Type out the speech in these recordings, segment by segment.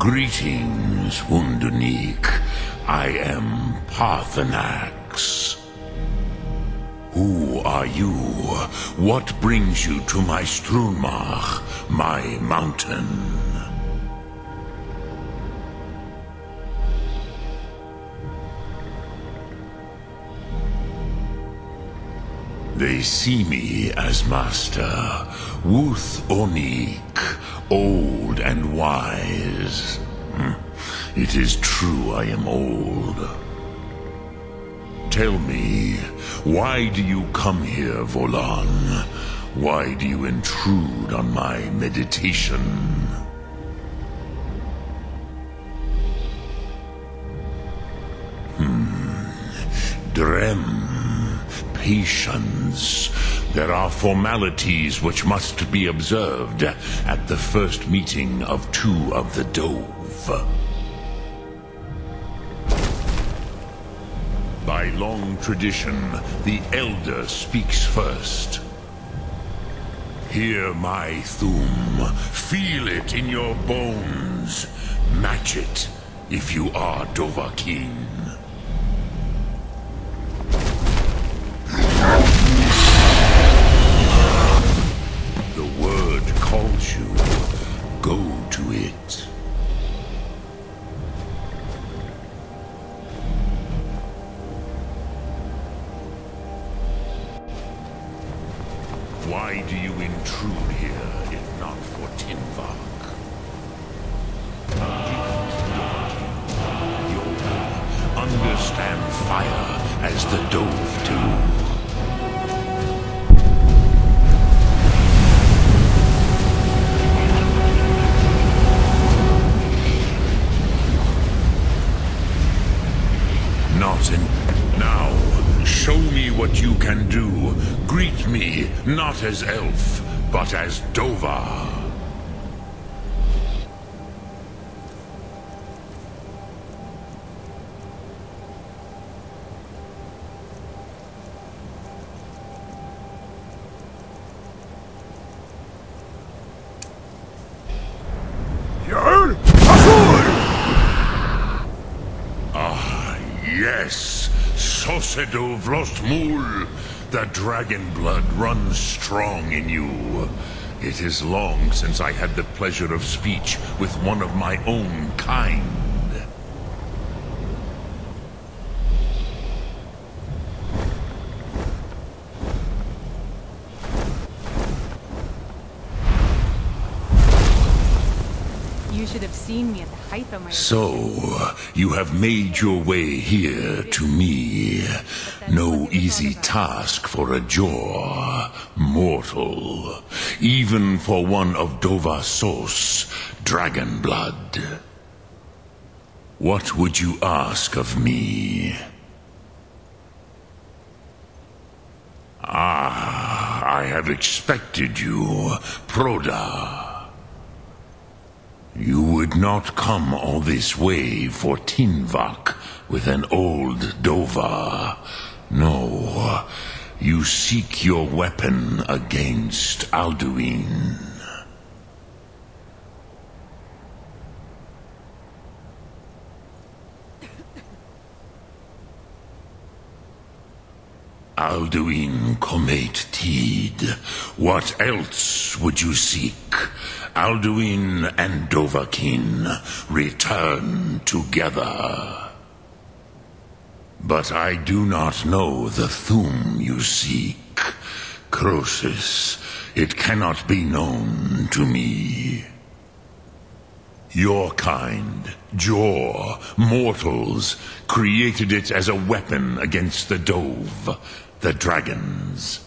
Greetings, Wunderneek. I am Paarthurnax. Who are you? What brings you to my Strunmach, my mountain? They see me as master, Wuth Onik, old and wise. It is true I am old. Tell me, why do you come here, Volan? Why do you intrude on my meditation? Drem. Patience. There are formalities which must be observed at the first meeting of two of the Dove. By long tradition, the Elder speaks first. Hear my Thum. Feel it in your bones. Match it if you are Dovahkiin. Calls you, go to it. Why do you intrude here if not for Tinvak? You understand fire as the Dove do. Now, show me what you can do. Greet me, not as elf, but as Dova. Yes, Sosedo Vrostmul. The dragon blood runs strong in you. It is long since I had the pleasure of speech with one of my own kind. You should have seen me at the height of my... So, you have made your way here to me. No easy task for a Jor, mortal. Even for one of Dovahsos, dragon blood. What would you ask of me? I have expected you, Proda. You would not come all this way for Tinvak with an old Dova. No, you seek your weapon against Alduin. Alduin Comate Tid. What else would you seek? Alduin and Dovahkiin return together. But I do not know the Thum you seek. Croesus, it cannot be known to me. Your kind, Jor, mortals, created it as a weapon against the Dove, the dragons.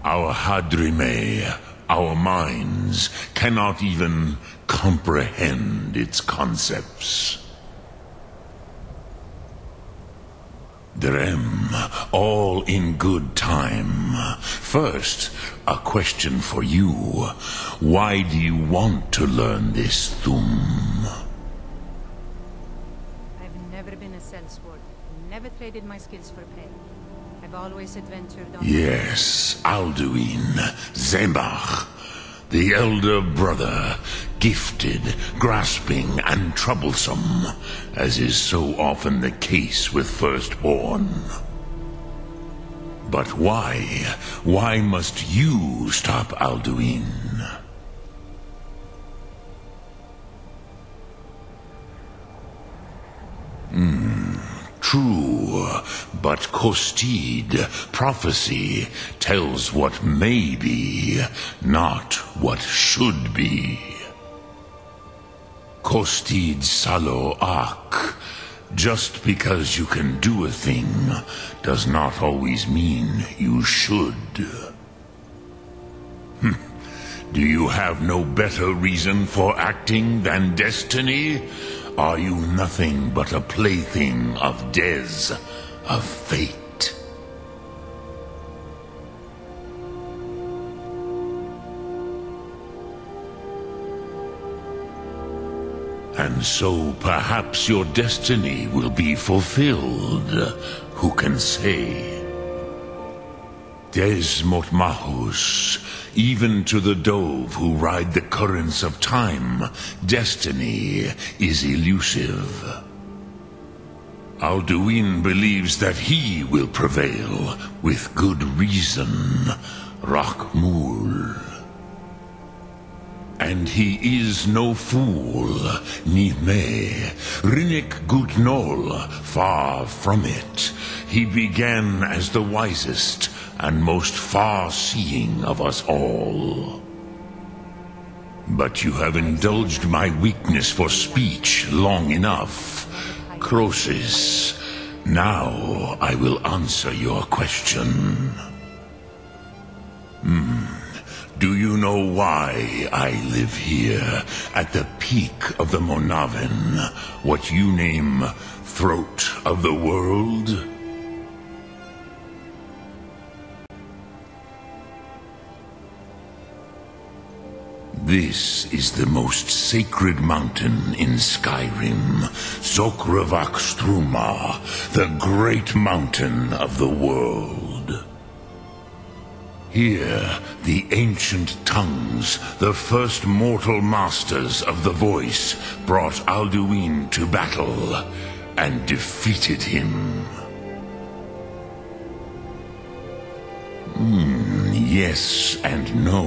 Our Hadrime, our minds, cannot even comprehend its concepts. Drem, all in good time. First, a question for you. Why do you want to learn this Thum? I've never been a sellsword. Never traded my skills for pay. I've always adventured on... Yes, Alduin, Zemach. the elder brother, gifted, grasping, and troublesome, as is so often the case with firstborn. But why? Why must you stop Alduin? True, but Kostid, prophecy, tells what may be, not what should be. Kostid Salo Ak. Just because you can do a thing does not always mean you should. Do you have no better reason for acting than destiny? Are you nothing but a plaything of Des, of fate? And so perhaps your destiny will be fulfilled. Who can say? Des Motmahus, even to the dove who ride the currents of time, destiny is elusive. Alduin believes that he will prevail, with good reason, Rakmul. And he is no fool, Nime, Rinnik Gutnol, far from it. He began as the wisest and most far-seeing of us all. But you have indulged my weakness for speech long enough, Croesus. Now I will answer your question. Do you know why I live here, at the peak of the Monavin, what you name Throat of the World? This is the most sacred mountain in Skyrim, Zokravak Struma, the great mountain of the world. Here, the ancient tongues, the first mortal masters of the voice, brought Alduin to battle and defeated him. Yes and no.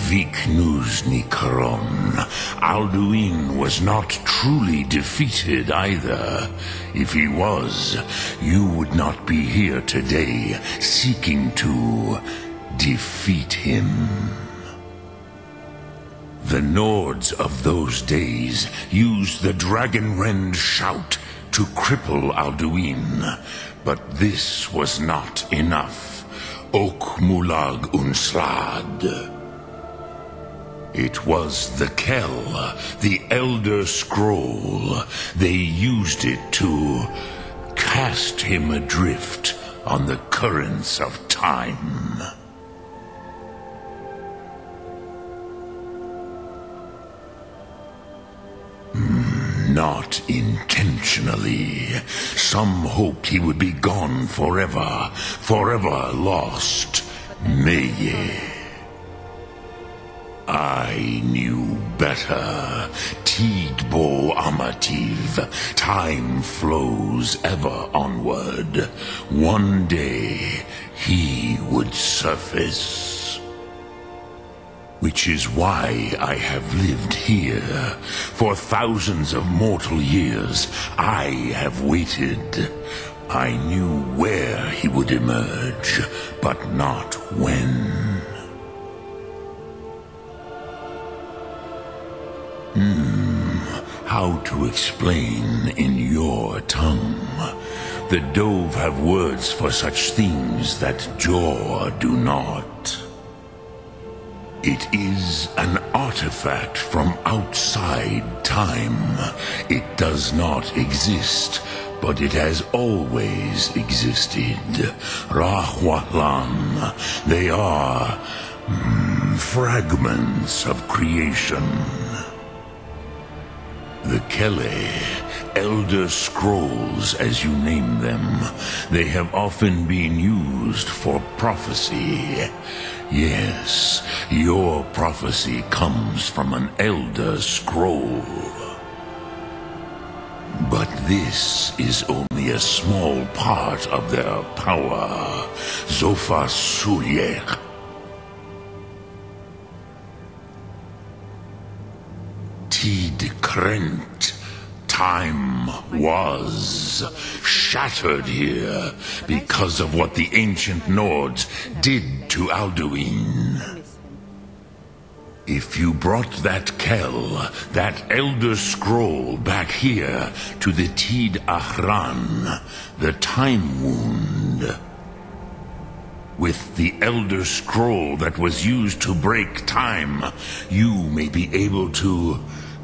Viknuzny Karon. Alduin was not truly defeated either. If he was, you would not be here today seeking to defeat him. The Nords of those days used the Dragonrend shout to cripple Alduin, but this was not enough. Ok Mulag Unslad. It was the Kell, the Elder Scroll. They used it to cast him adrift on the currents of time. Not intentionally. Some hoped he would be gone forever, forever lost. Meye. I knew better. Tidbo Amativ. Time flows ever onward. One day, he would surface. Which is why I have lived here. For thousands of mortal years, I have waited. I knew where he would emerge, but not when. How to explain in your tongue? The Dove have words for such things that Jor do not. It is an artifact from outside time. It does not exist, but it has always existed. Rahwahlan. They are fragments of creation. The Kele, Elder Scrolls, as you name them. They have often been used for prophecy. Yes, your prophecy comes from an Elder Scroll. But this is only a small part of their power. Zofa Sulyek. Tid Krent. Time was shattered here because of what the ancient Nords did to Alduin. If you brought that Kell, that Elder Scroll, back here to the Tid Ahran, the Time Wound, with the Elder Scroll that was used to break time, you may be able to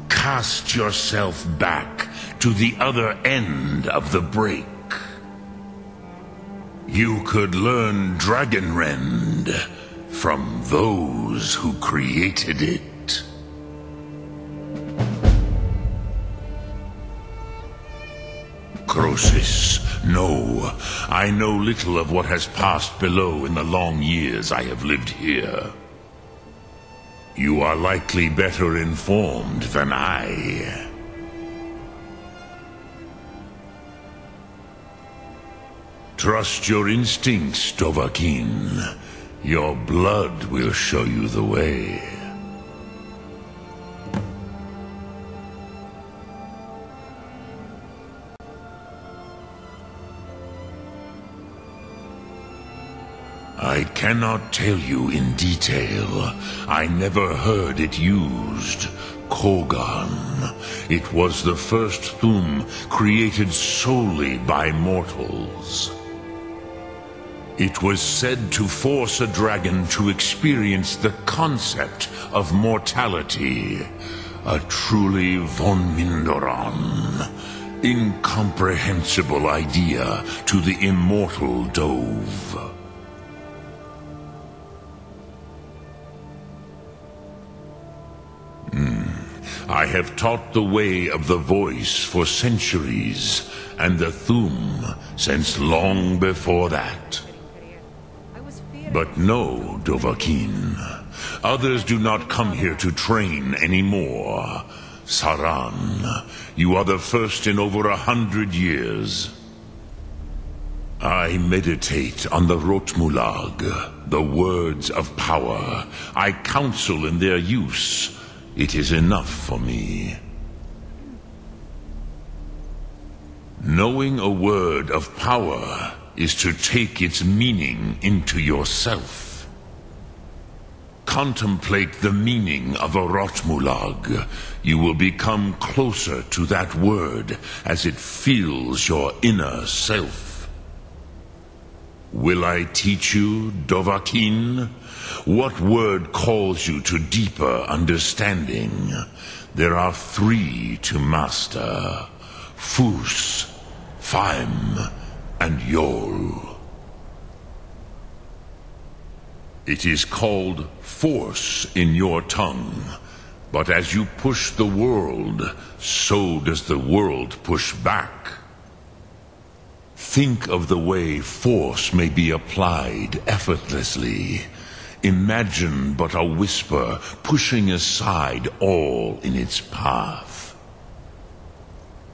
cast yourself back to the other end of the break. You could learn Dragonrend from those who created it. Croesus, no. I know little of what has passed below in the long years I have lived here. You are likely better informed than I. Trust your instincts, Dovahkiin. Your blood will show you the way. I cannot tell you in detail. I never heard it used. Kogan. It was the first Thum created solely by mortals. It was said to force a dragon to experience the concept of mortality. A truly von Mindoran. Incomprehensible idea to the immortal Dove. I have taught the way of the voice for centuries, and the Thum since long before that. But no, Dovahkiin. Others do not come here to train anymore. Saran, you are the first in over 100 years. I meditate on the Rotmulag, the words of power. I counsel in their use. It is enough for me. Knowing a word of power is to take its meaning into yourself. Contemplate the meaning of a Rotmulag. You will become closer to that word as it fills your inner self. Will I teach you, Dovahkiin? What word calls you to deeper understanding? There are 3 to master. Fus, Faim, and Yol. It is called force in your tongue, but as you push the world, so does the world push back. Think of the way force may be applied effortlessly. Imagine but a whisper pushing aside all in its path.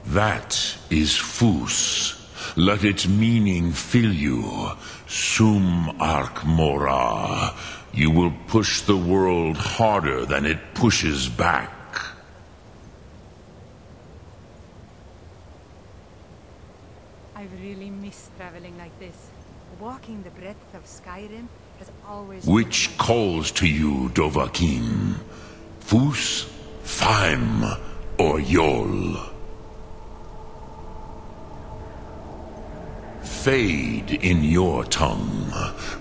That is Fus. Let its meaning fill you. Sum Ark Mora. You will push the world harder than it pushes back. I've really missed traveling like this. Walking the breadth of Skyrim has always... Which calls to you, Dovahkiin? Fus, Faim, or Yol? Fade in your tongue.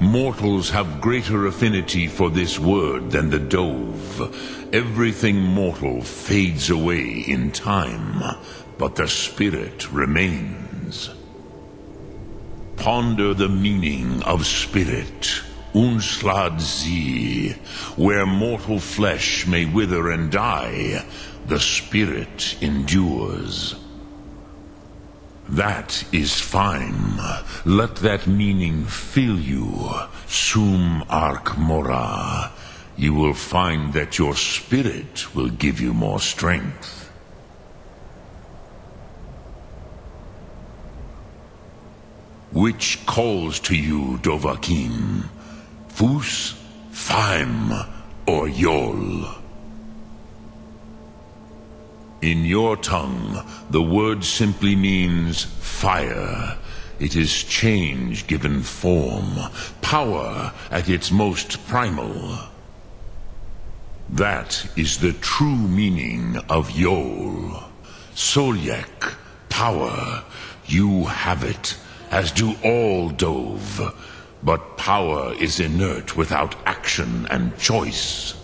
Mortals have greater affinity for this word than the Dove. Everything mortal fades away in time, but the spirit remains. Ponder the meaning of spirit. Unslad Zi. Where mortal flesh may wither and die, the spirit endures. That is fine. Let that meaning fill you, Sum Arc Mora. You will find that your spirit will give you more strength. Which calls to you, Dovahkiin? Fus, Faim, or Yol? In your tongue, the word simply means fire. It is change given form, power at its most primal. That is the true meaning of Yol. Solyek, power. You have it, as do all Dove. But power is inert without action and choice.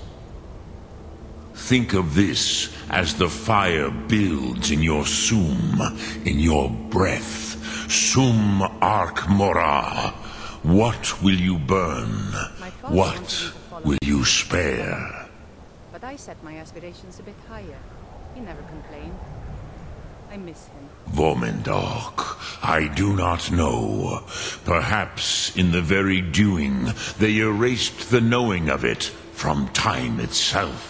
Think of this as the fire builds in your Sum, in your breath. Sum Arc Mora. What will you burn? What will you spare? But I set my aspirations a bit higher. He never complained. I miss him. Vormendok, I do not know. Perhaps in the very doing, they erased the knowing of it from time itself.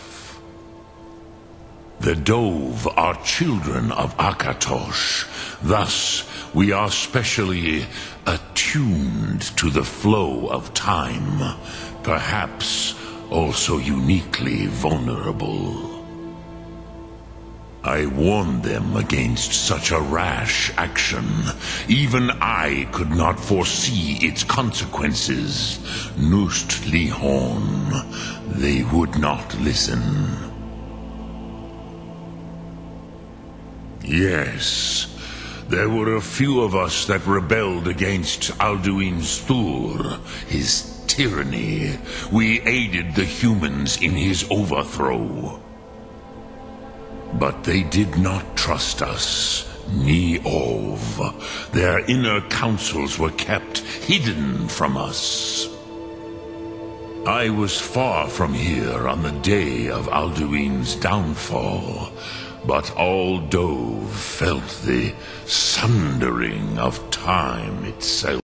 The Dove are children of Akatosh. Thus, we are specially attuned to the flow of time. Perhaps also uniquely vulnerable. I warned them against such a rash action. Even I could not foresee its consequences. Nust Lihon, they would not listen. Yes, there were a few of us that rebelled against Alduin Stur, his tyranny. We aided the humans in his overthrow. But they did not trust us, ni Ov. Their inner counsels were kept hidden from us. I was far from here on the day of Alduin's downfall, but all Dove felt the sundering of time itself.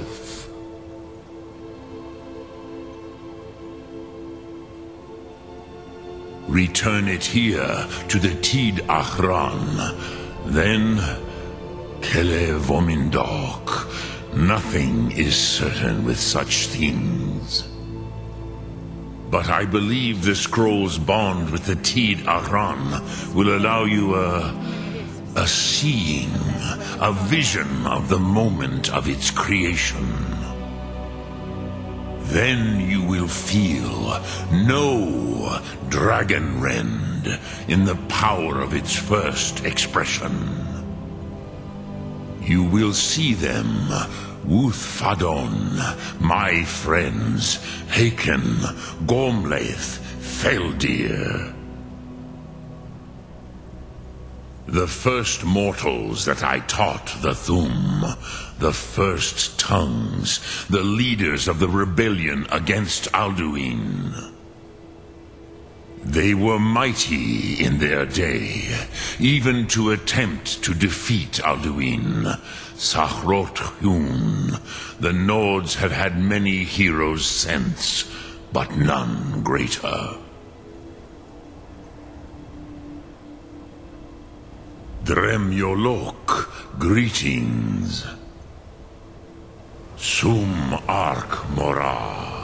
Return it here to the Tid Achran. Then, Kele Vormendok. Nothing is certain with such things. But I believe the scroll's bond with the Tid Achran will allow you a seeing, a vision of the moment of its creation. Then you will feel, know Dragonrend in the power of its first expression. You will see them, Wuthfadon, my friends, Haken, Gormlaith, Feldir. The first mortals that I taught the Thum, the first tongues, the leaders of the rebellion against Alduin. They were mighty in their day, even to attempt to defeat Alduin. Sahrot Hun, the Nords have had many heroes since, but none greater. Dremyolok, greetings. Sum Arc Mora.